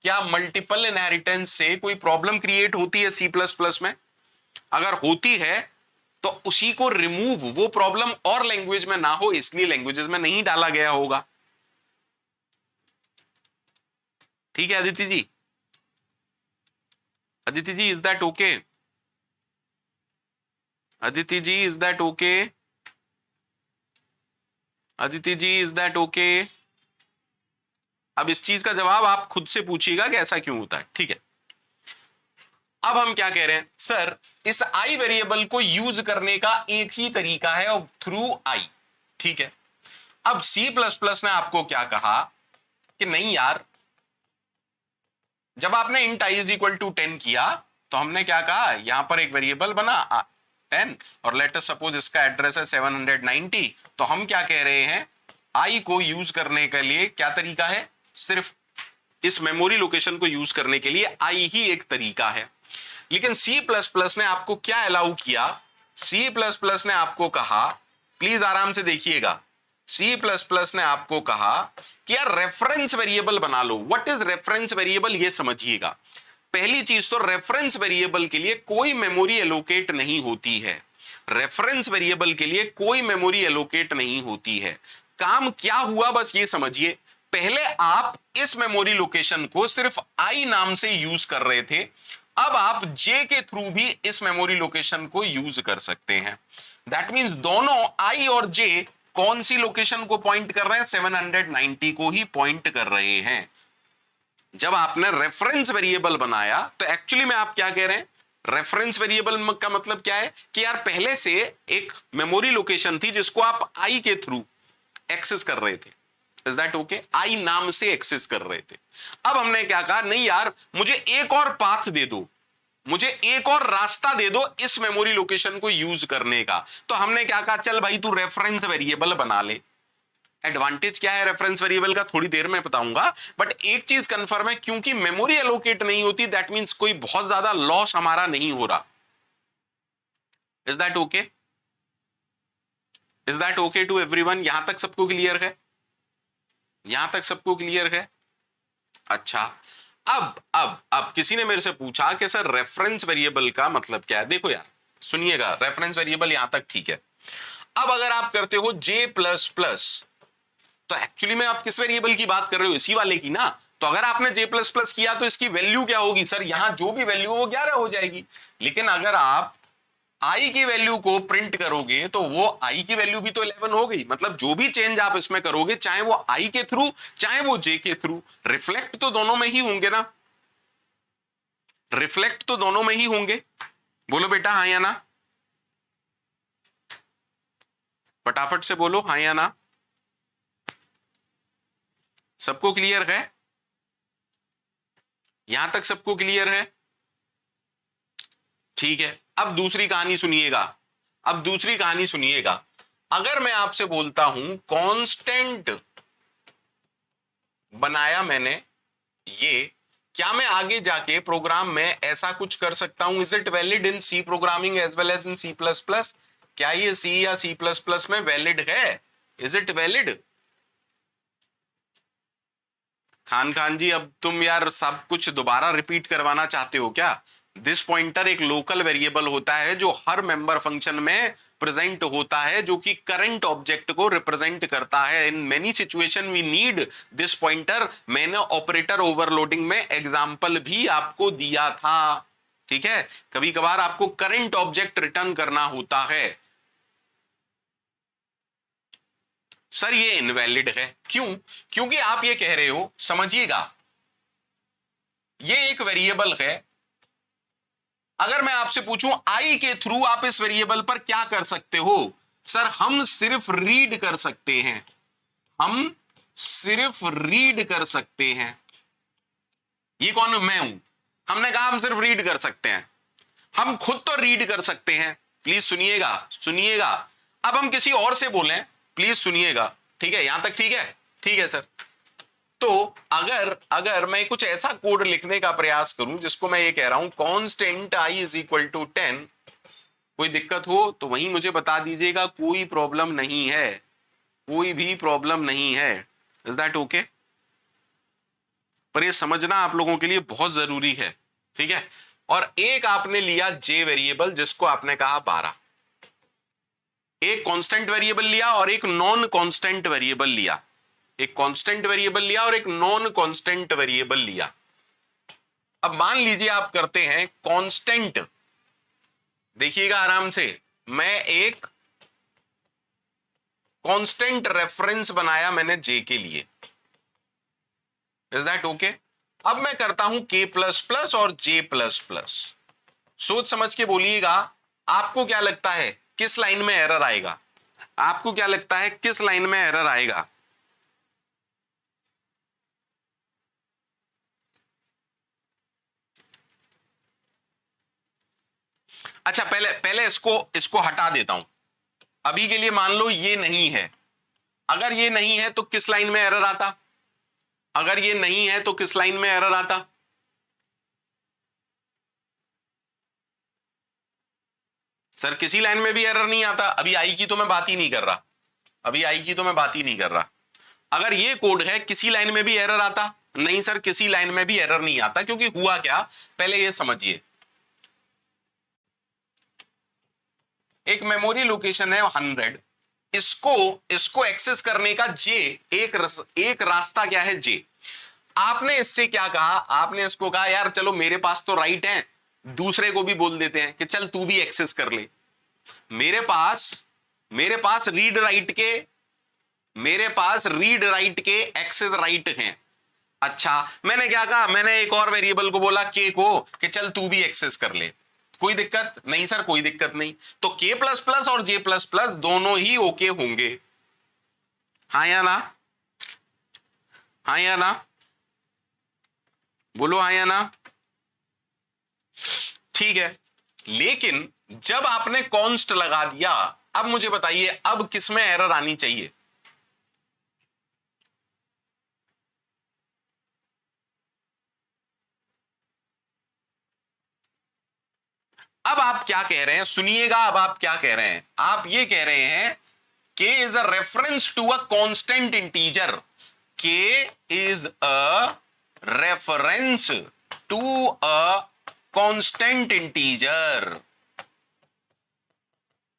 Speaker 1: क्या मल्टीपल इनहेरिटेंस से कोई प्रॉब्लम क्रिएट होती है सी प्लस प्लस में? अगर होती है तो उसी को रिमूव, वो प्रॉब्लम और लैंग्वेज में ना हो इसलिए लैंग्वेजेस में नहीं डाला गया होगा। ठीक है Aditi ji? Is that okay? Aditi ji, is that okay? Is that okay? अब इस चीज का जवाब आप खुद से पूछिएगा कि ऐसा क्यों होता है, ठीक है? अब हम क्या कह रहे हैं सर, इस आई वेरिएबल को यूज करने का एक ही तरीका है, थ्रू आई, ठीक है? अब सी प्लस प्लस ने आपको क्या कहा कि नहीं यार, जब आपने int I is equal to 10 किया तो हमने क्या कहा, यहां पर एक वेरिएबल बना 10 और लेट अस सपोज इसका एड्रेस है 790, तो हम क्या कह रहे हैं, आई को यूज करने के लिए क्या तरीका है? सिर्फ इस मेमोरी लोकेशन को यूज करने के लिए आई ही एक तरीका है। लेकिन सी प्लस प्लस ने आपको क्या अलाउ किया? सी प्लस प्लस ने आपको कहा, प्लीज आराम से देखिएगा, सी प्लस प्लस ने आपको कहा कि यार रेफरेंस वेरिएबल बना लो। व्हाट इज रेफरेंस वेरिएबल, ये समझिएगा। पहली चीज तो रेफरेंस वेरिएबल के लिए कोई मेमोरी एलोकेट नहीं होती है। रेफरेंस वेरिएबल के लिए कोई मेमोरी एलोकेट नहीं होती है। काम क्या हुआ बस ये समझिए, पहले आप इस मेमोरी लोकेशन को सिर्फ आई नाम से यूज कर रहे थे, अब आप जे के थ्रू भी इस मेमोरी लोकेशन को यूज कर सकते हैं। दैट मींस दोनों आई और जे कौन सी लोकेशन को पॉइंट कर रहे हैं? 790 को ही पॉइंट कर रहे हैं। जब आपने रेफरेंस वेरिएबल बनाया तो एक्चुअली में आप क्या कह रहे हैं, रेफरेंस वेरिएबल का मतलब क्या है कि यार पहले से एक मेमोरी लोकेशन थी जिसको आप आई के थ्रू एक्सेस कर रहे थे। Is that okay? आई नाम से एक्सेस कर रहे थे। अब हमने क्या कहा, नहीं यार मुझे एक और पाथ दे दो, मुझे एक और रास्ता दे दो इस मेमोरी लोकेशन को यूज करने का। तो हमने क्या कहा, चल भाई तू रेफरेंस वेरिएबल बना ले। एडवांटेज क्या है रेफरेंस वेरिएबल का थोड़ी देर में बताऊंगा, बट एक चीज कंफर्म है, क्योंकि मेमोरी एलोकेट नहीं होती, दैट मींस कोई बहुत ज्यादा लॉस हमारा नहीं हो रहा। Is that okay? Is that okay to everyone? यहां तक सबको क्लियर है? यहां तक सबको क्लियर है? अच्छा, अब किसी ने मेरे से पूछा कि सर रेफरेंस वेरिएबल का मतलब क्या है। देखो यार सुनिएगा, रेफरेंस वेरिएबल यहां तक ठीक है। अब अगर आप करते हो जे प्लस प्लस, तो एक्चुअली में आप किस वेरिएबल की बात कर रहे हो, इसी वाले की ना। तो अगर आपने जे प्लस प्लस किया तो इसकी वैल्यू क्या होगी सर, यहां जो भी वैल्यू हो 11 हो जाएगी। लेकिन अगर आप आई की वैल्यू को प्रिंट करोगे तो वो आई की वैल्यू भी तो 11 हो गई। मतलब जो भी चेंज आप इसमें करोगे, चाहे वो आई के थ्रू चाहे वो जे के थ्रू, रिफ्लेक्ट तो दोनों में ही होंगे ना, रिफ्लेक्ट तो दोनों में ही होंगे। बोलो बेटा हाँ या ना, फटाफट से बोलो हाँ या ना। सबको क्लियर है, यहां तक सबको क्लियर है? ठीक है, अब दूसरी कहानी सुनिएगा। अब दूसरी कहानी सुनिएगा। अगर मैं आपसे बोलता हूं कांस्टेंट बनाया मैंने, ये क्या मैं आगे जाके प्रोग्राम में ऐसा कुछ कर सकता हूं? Is it valid in C programming as well as in C plus plus? क्या ये सी या सी प्लस प्लस में वैलिड है? Is it valid? Khan ji अब तुम यार सब कुछ दोबारा रिपीट करवाना चाहते हो क्या? दिस पॉइंटर एक लोकल वेरिएबल होता है जो हर मेंबर फंक्शन में प्रेजेंट होता है, जो कि करंट ऑब्जेक्ट को रिप्रेजेंट करता है। In many situation we need this pointer. मैंने ऑपरेटर ओवरलोडिंग में एग्जांपल भी आपको दिया था, ठीक है। कभी कभार आपको करंट ऑब्जेक्ट रिटर्न करना होता है। सर ये इनवैलिड है, क्यों? क्योंकि आप ये कह रहे हो, समझिएगा, ये एक वेरिएबल है। अगर मैं आपसे पूछूं आई के थ्रू आप इस वेरिएबल पर क्या कर सकते हो? सर हम सिर्फ रीड कर सकते हैं, हम सिर्फ रीड कर सकते हैं। ये कौन? मैं हूं। हमने कहा हम सिर्फ रीड कर सकते हैं, हम खुद तो रीड कर सकते हैं। प्लीज सुनिएगा, सुनिएगा। अब हम किसी और से बोलें, प्लीज सुनिएगा, ठीक है? यहां तक ठीक है? ठीक है सर। तो अगर मैं कुछ ऐसा कोड लिखने का प्रयास करूं जिसको मैं ये कह रहा हूं constant I is equal to 10, कोई दिक्कत हो तो वहीं मुझे बता दीजिएगा, कोई प्रॉब्लम नहीं है, कोई भी प्रॉब्लम नहीं है। Is that okay? पर ये समझना आप लोगों के लिए बहुत जरूरी है, ठीक है। और एक आपने लिया जे वेरिएबल जिसको आपने कहा 12, एक कांस्टेंट वेरिएबल लिया और एक नॉन कांस्टेंट वेरिएबल लिया, एक कांस्टेंट वेरिएबल लिया और एक नॉन कांस्टेंट वेरिएबल लिया। अब मान लीजिए आप करते हैं कांस्टेंट, देखिएगा आराम से, मैं एक कांस्टेंट रेफरेंस बनाया मैंने जे के लिए। Is that okay? अब मैं करता हूं के प्लस प्लस और जे प्लस प्लस। सोच समझ के बोलिएगा, आपको क्या लगता है किस लाइन में एरर आएगा? आपको क्या लगता है किस लाइन में एरर आएगा? अच्छा, पहले पहले इसको हटा देता हूं। अभी के लिए मान लो ये नहीं है। अगर ये नहीं है तो किस लाइन में एरर आता? अगर ये नहीं है तो किस लाइन में एरर आता? सर किसी लाइन में भी एरर नहीं आता। अभी आई की तो मैं बात ही नहीं कर रहा, अभी आई की तो मैं बात ही नहीं कर रहा। अगर ये कोड है, किसी लाइन में भी एरर आता? नहीं सर, किसी लाइन में भी एरर नहीं आता। क्योंकि हुआ क्या, पहले ये समझिए, एक मेमोरी लोकेशन है 100, इसको एक्सेस करने का जे एक रास्ता क्या है? जे। आपने इससे क्या कहा? आपने इसको कहा यार चलो मेरे पास तो राइट है, दूसरे को भी बोल देते हैं कि चल तू भी एक्सेस कर ले। मेरे पास रीड राइट के एक्सेस राइट हैं। अच्छा, मैंने क्या कहा? मैंने एक और वेरिएबल को बोला के को कि चल तू भी एक्सेस कर ले। कोई दिक्कत नहीं सर, कोई दिक्कत नहीं। तो के प्लस प्लस और जे प्लस प्लस दोनों ही ओके होंगे, हाँ या ना? हाँ या ना? बोलो हाँ या ना? ठीक है। लेकिन जब आपने कॉन्स्ट लगा दिया, अब मुझे बताइए अब किसमें एरर आनी चाहिए? अब आप क्या कह रहे हैं, सुनिएगा। अब आप क्या कह रहे हैं? आप ये कह रहे हैं k is a reference to a constant integer, k is a reference to a constant integer.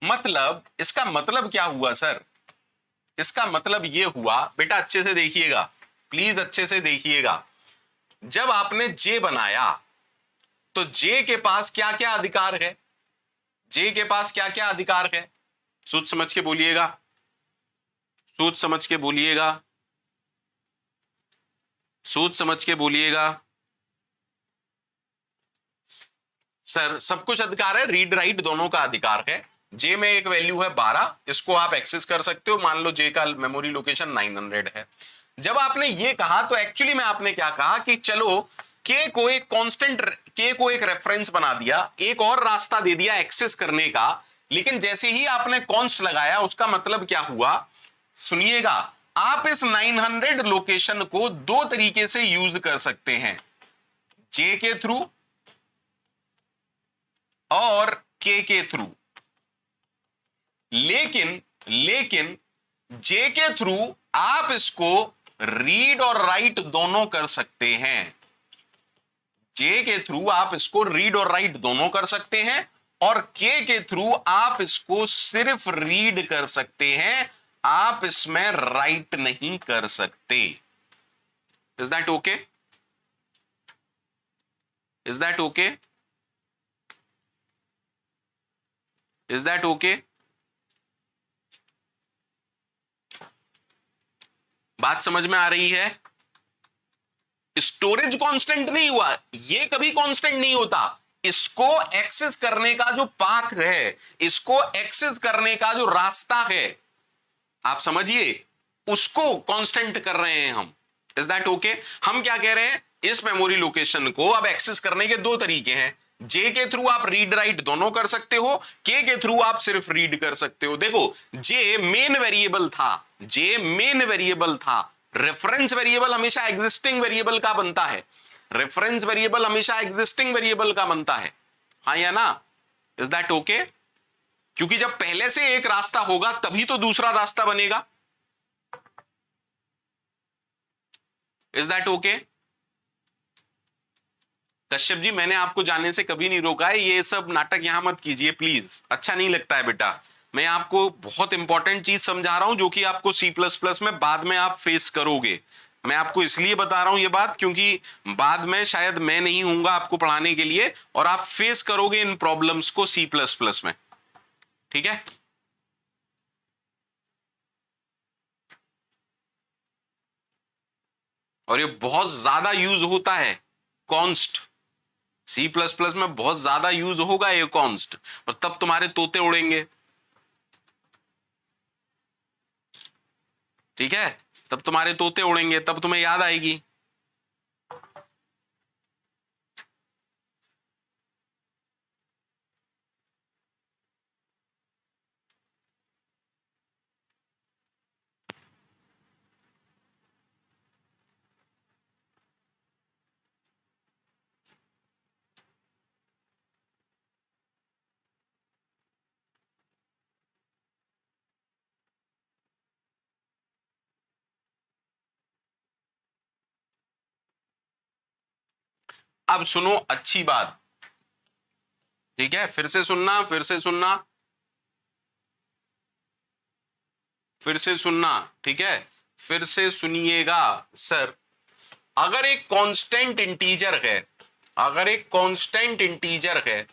Speaker 1: मतलब इसका मतलब क्या हुआ सर? इसका मतलब यह हुआ, बेटा अच्छे से देखिएगा, प्लीज अच्छे से देखिएगा। जब आपने जे बनाया तो जे के पास क्या क्या अधिकार है? जे के पास क्या क्या अधिकार है? सोच समझ के बोलिएगा, सोच समझ के बोलिएगा, सोच समझ के बोलिएगा। सर सब कुछ अधिकार है, रीड राइट दोनों का अधिकार है। जे में एक वैल्यू है 12, इसको आप एक्सेस कर सकते हो। मान लो जे का मेमोरी लोकेशन 900 है। जब आपने ये कहा तो एक्चुअली में आपने क्या कहा कि चलो के को एक कांस्टेंट, के को एक रेफरेंस बना दिया, एक और रास्ता दे दिया एक्सेस करने का। लेकिन जैसे ही आपने कॉन्स्ट लगाया उसका मतलब क्या हुआ? सुनिएगा, आप इस 900 लोकेशन को दो तरीके से यूज कर सकते हैं, जे के थ्रू और के थ्रू। लेकिन जे के थ्रू आप इसको रीड और राइट दोनों कर सकते हैं। जे के थ्रू आप इसको रीड और राइट दोनों कर सकते हैं, और के थ्रू आप इसको सिर्फ रीड कर सकते हैं, आप इसमें राइट नहीं कर सकते। Is that okay? Is that okay? Is that okay? बात समझ में आ रही है? स्टोरेज कांस्टेंट नहीं हुआ, ये कभी कांस्टेंट नहीं होता। इसको एक्सेस करने का जो पाथ है, इसको एक्सेस करने का जो रास्ता है, आप समझिए, उसको कांस्टेंट कर रहे हैं हम। Is that okay? हम क्या कह रहे हैं, इस मेमोरी लोकेशन को अब एक्सेस करने के दो तरीके हैं। जे के थ्रू आप रीड राइट दोनों कर सकते हो, के थ्रू आप सिर्फ रीड कर सकते हो। देखो, जे मेन वेरिएबल था, जे मेन वेरिएबल था। रेफरेंस वेरिएबल हमेशा एग्जिस्टिंग वेरिएबल का बनता है, रेफरेंस वेरिएबल हमेशा एग्जिस्टिंग वेरिएबल का बनता है, हाँ या ना? Is that okay? क्योंकि जब पहले से एक रास्ता होगा तभी तो दूसरा रास्ता बनेगा। Is that okay? Kashyap ji, मैंने आपको जाने से कभी नहीं रोका है, ये सब नाटक यहां मत कीजिए प्लीज, अच्छा नहीं लगता है बेटा। मैं आपको बहुत इंपॉर्टेंट चीज समझा रहा हूं जो कि आपको सी प्लस प्लस में बाद में आप फेस करोगे। मैं आपको इसलिए बता रहा हूं ये बात क्योंकि बाद में शायद मैं नहीं हूंगा आपको पढ़ाने के लिए, और आप फेस करोगे इन प्रॉब्लम्स को सी प्लस प्लस में, ठीक है? और ये बहुत ज्यादा यूज होता है, कॉन्स्ट। सी प्लस प्लस में बहुत ज्यादा यूज होगा ये कॉन्स्ट, और तब तुम्हारे तोते उड़ेंगे, ठीक है? तब तुम्हारे तोते उड़ेंगे, तब तुम्हें याद आएगी। अब सुनो अच्छी बात, ठीक है? फिर से सुनना, फिर से सुनना, फिर से सुनना, ठीक है? फिर से सुनिएगा सर। अगर एक कांस्टेंट इंटीजर है, अगर एक कांस्टेंट इंटीजर है,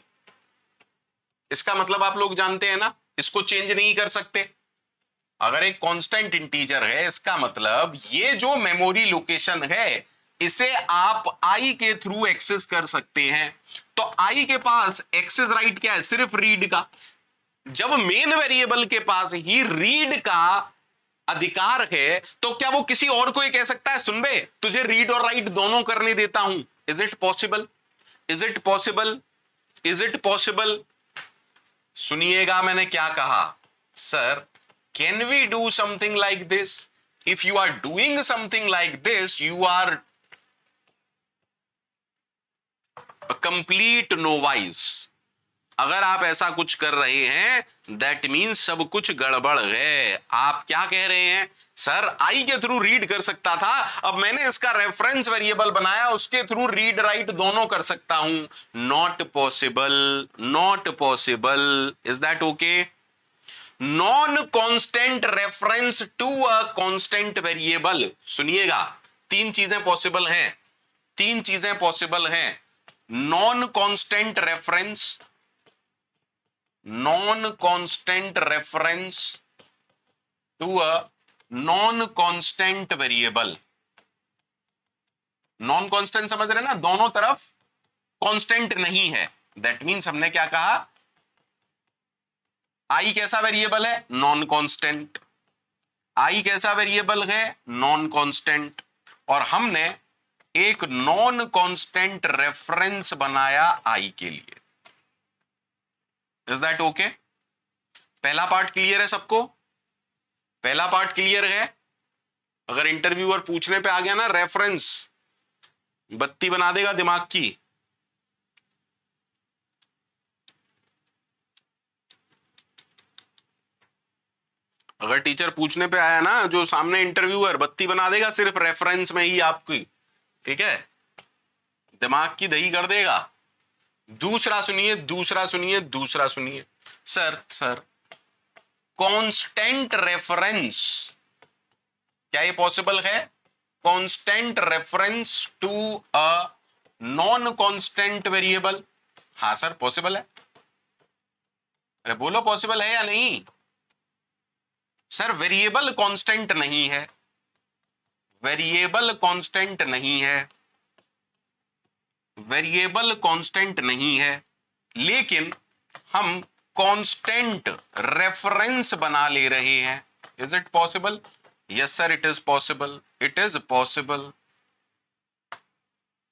Speaker 1: इसका मतलब आप लोग जानते हैं ना, इसको चेंज नहीं कर सकते। अगर एक कांस्टेंट इंटीजर है, इसका मतलब ये जो मेमोरी लोकेशन है, इसे आप आई के थ्रू एक्सेस कर सकते हैं। तो आई के पास एक्सेस राइट क्या है? सिर्फ रीड का। जब मेन वेरिएबल के पास ही रीड का अधिकार है, तो क्या वो किसी और को ये कह सकता है, सुन बे, तुझे रीड और राइट दोनों करने देता हूं? Is it possible? Is it possible? Is it possible? सुनिएगा मैंने क्या कहा sir. Can we do something like this? If you are doing something like this, you are a complete novice. अगर आप ऐसा कुछ कर रहे हैं दैट मीन्स सब कुछ गड़बड़ है। आप क्या कह रहे हैं? सर आई के थ्रू रीड कर सकता था, अब मैंने इसका रेफरेंस वेरिएबल बनाया, उसके थ्रू रीड राइट दोनों कर सकता हूं। Not possible, not possible. Is that okay? Non constant reference to a constant variable. सुनिएगा, तीन चीजें पॉसिबल हैं, तीन चीजें पॉसिबल हैं। Non constant reference, non constant reference to a non constant variable. Non constant समझ रहे ना, दोनों तरफ कांस्टेंट नहीं है। दैट मीन्स हमने क्या कहा, आई कैसा वेरिएबल है? Non constant. आई कैसा वेरिएबल है? Non constant. और हमने एक नॉन कांस्टेंट रेफरेंस बनाया आई के लिए। Is that okay? पहला पार्ट क्लियर है सबको? पहला पार्ट क्लियर है? अगर इंटरव्यूअर पूछने पे आ गया ना रेफरेंस, बत्ती बना देगा दिमाग की। अगर टीचर पूछने पे आया ना, जो सामने इंटरव्यूअर, बत्ती बना देगा सिर्फ रेफरेंस में ही आपकी, ठीक है, दिमाग की दही कर देगा। दूसरा सुनिए, दूसरा सुनिए, दूसरा सुनिए। सर कांस्टेंट रेफरेंस, क्या ये पॉसिबल है? Constant reference to a non constant variable. हाँ सर पॉसिबल है। अरे बोलो पॉसिबल है या नहीं? सर वेरिएबल कांस्टेंट नहीं है, वेरिएबल कांस्टेंट नहीं है, वेरिएबल कांस्टेंट नहीं है, लेकिन हम कांस्टेंट रेफरेंस बना ले रहे हैं। Is it possible? Yes sir it is possible, it is possible.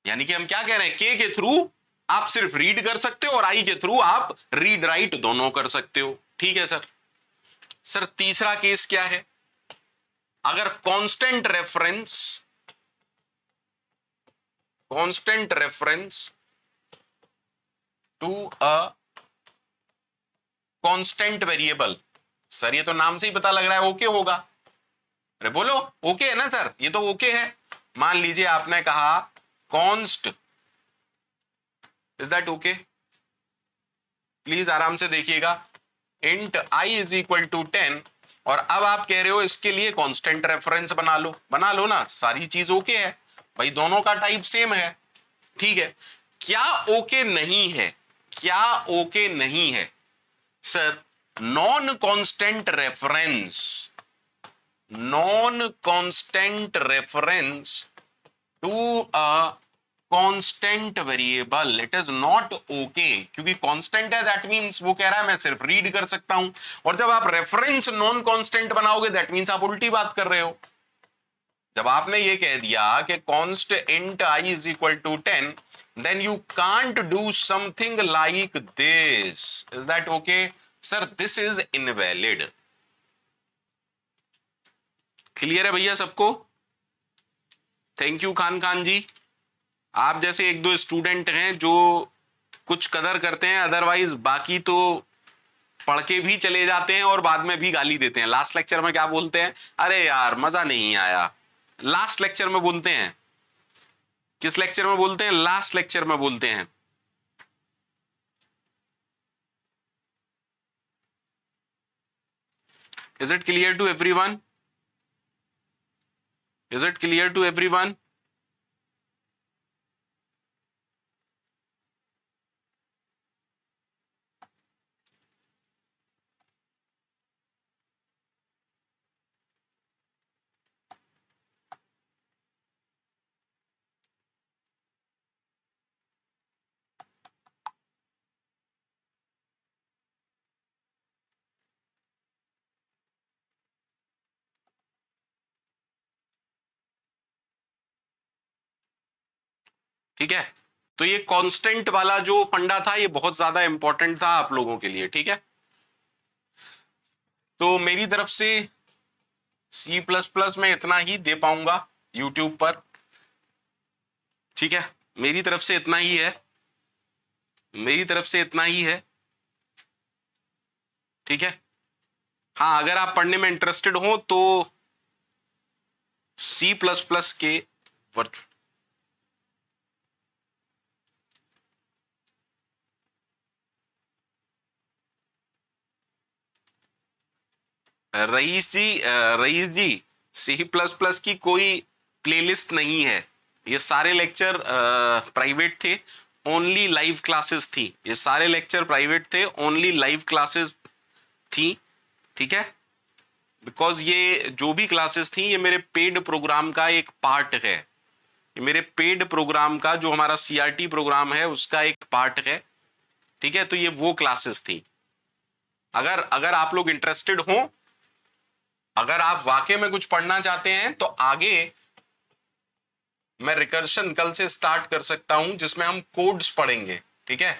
Speaker 1: यानी कि हम क्या कह रहे हैं, के थ्रू आप सिर्फ रीड कर सकते हो और आई के थ्रू आप रीड राइट दोनों कर सकते हो। ठीक है सर। सर तीसरा केस क्या है? अगर constant reference, constant reference to a constant variable. Sir ये तो नाम से ही पता लग रहा है ओके होगा। अरे बोलो ओके है ना सर, ये तो ओके है। मान लीजिए आपने कहा const, is that okay? Please आराम से देखिएगा। Int I is equal to 10 और अब आप कह रहे हो इसके लिए कांस्टेंट रेफरेंस बना लो। बना लो ना, सारी चीज ओके है भाई, दोनों का टाइप सेम है। ठीक है, क्या ओके नहीं है? क्या ओके नहीं है? Sir non constant reference, non constant reference to a constant variable, it is not okay. क्योंकि कांस्टेंट है दैट मींस वो कह रहा है मैं सिर्फ रीड कर सकता हूं, और जब आप रेफरेंस नॉन कांस्टेंट बनाओगे दैट मींस आप उल्टी बात कर रहे हो। जब आपने ये कह दिया कि const int I is equal to 10, then you can't do something like this. Is that okay? Sir, this is invalid. Clear है भैया सबको? थैंक यू खान जी। आप जैसे एक दो स्टूडेंट हैं जो कुछ कदर करते हैं, अदरवाइज बाकी तो पढ़ के भी चले जाते हैं और बाद में भी गाली देते हैं। लास्ट लेक्चर में क्या बोलते हैं? अरे यार मजा नहीं आया। लास्ट लेक्चर में बोलते हैं। किस लेक्चर में बोलते हैं? लास्ट लेक्चर में बोलते हैं। Is it clear to everyone? Is it clear to everyone? ठीक है, तो ये कांस्टेंट वाला जो फंडा था ये बहुत ज्यादा इंपॉर्टेंट था आप लोगों के लिए। ठीक है, तो मेरी तरफ से C++ में इतना ही दे पाऊंगा YouTube पर। ठीक है, मेरी तरफ से इतना ही है, मेरी तरफ से इतना ही है। ठीक है। हाँ, अगर आप पढ़ने में इंटरेस्टेड हो तो C++ के वर्चुअल रईस जी, C++ की कोई प्लेलिस्ट नहीं है। ये सारे लेक्चर प्राइवेट थे, ओनली लाइव क्लासेस थी। ये सारे लेक्चर प्राइवेट थे, ओनली लाइव क्लासेस थी। ठीक है, बिकॉज ये जो भी क्लासेस थी ये मेरे पेड प्रोग्राम का एक पार्ट है। ये मेरे पेड प्रोग्राम का, जो हमारा CRT प्रोग्राम है, उसका एक पार्ट है। ठीक है, तो ये वो क्लासेस थी। अगर अगर आप लोग इंटरेस्टेड हो, अगर आप वाकई में कुछ पढ़ना चाहते हैं, तो आगे मैं रिकर्शन कल से स्टार्ट कर सकता हूं, जिसमें हम कोड्स पढ़ेंगे। ठीक है,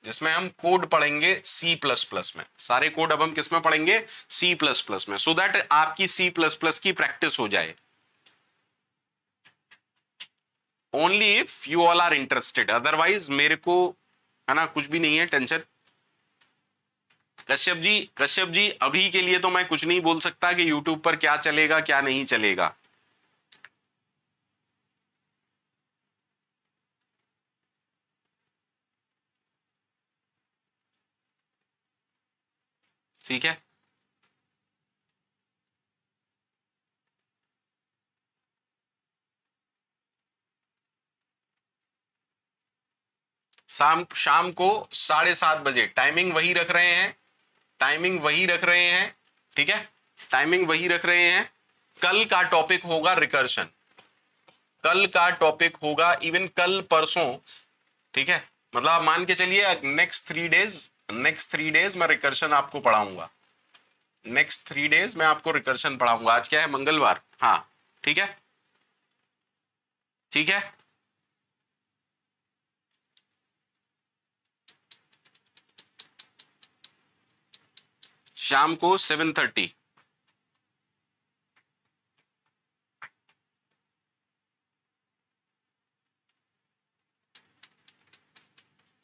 Speaker 1: जिसमें हम कोड पढ़ेंगे C++ में। सारे कोड अब हम किस में पढ़ेंगे? C++ में, सो दैट आपकी C++ की प्रैक्टिस हो जाए। Only if you all are interested, otherwise मेरे को है ना कुछ भी नहीं है, टेंशन। कश्यप जी अभी के लिए तो मैं कुछ नहीं बोल सकता कि यूट्यूब पर क्या चलेगा क्या नहीं चलेगा। ठीक है, शाम शाम को 7:30 बजे टाइमिंग वही रख रहे हैं, टाइमिंग वही रख रहे हैं। ठीक है, टाइमिंग वही रख रहे हैं। कल का टॉपिक होगा रिकर्शन, कल का टॉपिक होगा, इवन कल परसों। ठीक है, मतलब आप मान के चलिए नेक्स्ट 3 डेज मैं रिकर्शन आपको पढ़ाऊंगा। नेक्स्ट 3 डेज मैं आपको रिकर्शन पढ़ाऊंगा। आज क्या है? मंगलवार। हाँ, ठीक है, ठीक है। शाम को 7:30।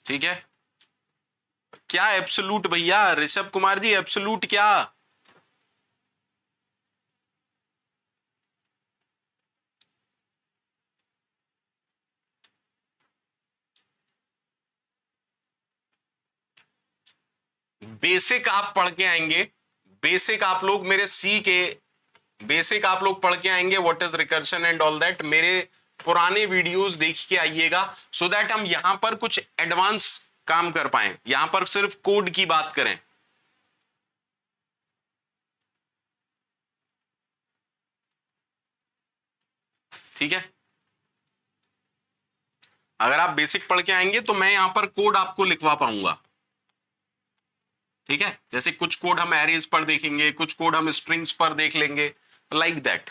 Speaker 1: ठीक है, क्या एब्सोल्यूट भैया? ऋषभ कुमार जी, एब्सोल्यूट क्या? बेसिक आप पढ़ के आएंगे, बेसिक आप लोग मेरे सी के बेसिक आप लोग पढ़ के आएंगे, what is recursion and all that. मेरे पुराने वीडियोस देख के आइएगा, सो दैट हम यहां पर कुछ एडवांस काम कर पाए, यहां पर सिर्फ कोड की बात करें। ठीक है, अगर आप बेसिक पढ़ के आएंगे तो मैं यहां पर कोड आपको लिखवा पाऊंगा। ठीक है, जैसे कुछ कोड हम एरेज पर देखेंगे, कुछ कोड हम स्ट्रिंग्स पर देख लेंगे, लाइक दैट।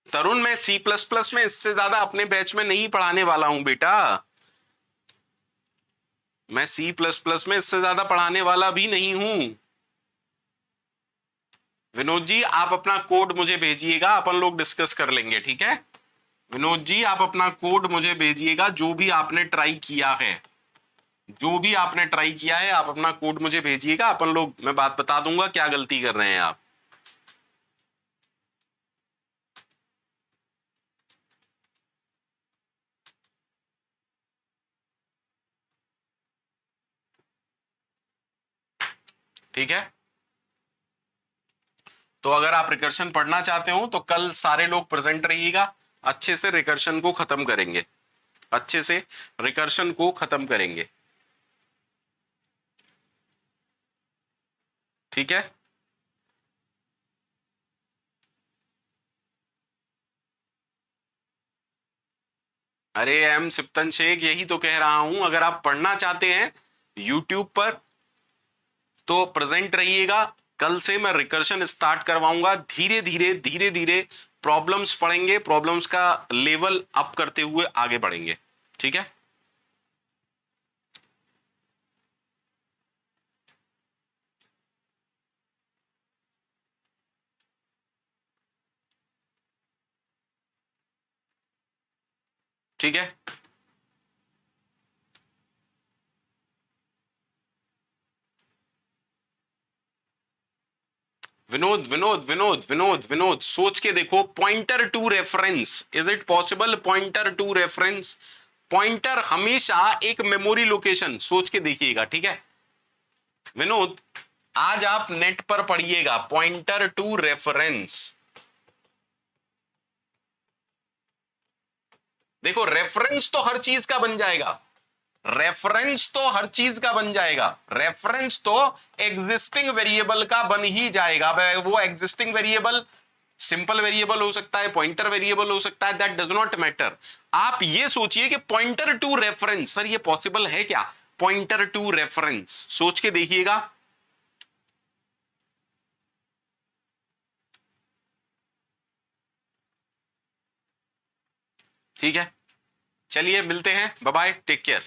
Speaker 1: तरुण, मैं C++ में इससे ज्यादा अपने बैच में नहीं पढ़ाने वाला हूं बेटा। मैं C++ में इससे ज्यादा पढ़ाने वाला भी नहीं हूं। विनोद जी, आप अपना कोड मुझे भेजिएगा, अपन लोग डिस्कस कर लेंगे। ठीक है, विनोद जी आप अपना कोड मुझे भेजिएगा, जो भी आपने ट्राई किया है, जो भी आपने ट्राई किया है, आप अपना कोड मुझे भेजिएगा। अपन लोग, मैं बात बता दूंगा क्या गलती कर रहे हैं आप। ठीक है, तो अगर आप रिकर्शन पढ़ना चाहते हो तो कल सारे लोग प्रेजेंट रहिएगा, अच्छे से रिकर्शन को खत्म करेंगे, अच्छे से रिकर्शन को खत्म करेंगे। ठीक है, अरे एम सिप्तन शेख, यही तो कह रहा हूं, अगर आप पढ़ना चाहते हैं यूट्यूब पर तो प्रेजेंट रहिएगा। कल से मैं रिकर्शन स्टार्ट करवाऊंगा, धीरे धीरे धीरे धीरे प्रॉब्लम्स पढ़ेंगे, प्रॉब्लम्स का लेवल अप करते हुए आगे बढ़ेंगे। ठीक है, ठीक है, विनोद विनोद विनोद विनोद विनोद सोच के देखो, pointer to reference, is it possible? Pointer to reference, pointer हमेशा एक मेमोरी लोकेशन, सोच के देखिएगा, ठीक है विनोद, आज आप नेट पर पढ़िएगा पॉइंटर टू रेफरेंस। देखो रेफरेंस तो हर चीज का बन जाएगा, रेफरेंस तो हर चीज का बन जाएगा, रेफरेंस तो एग्जिस्टिंग वेरिएबल का बन ही जाएगा। वो एग्जिस्टिंग वेरिएबल सिंपल वेरिएबल हो सकता है, पॉइंटर वेरिएबल हो सकता है, दैट डज नॉट मैटर। आप ये सोचिए कि पॉइंटर टू रेफरेंस, सर ये पॉसिबल है क्या? पॉइंटर टू रेफरेंस, सोच के देखिएगा। ठीक है, चलिए मिलते हैं, बाय बाय, टेक केयर।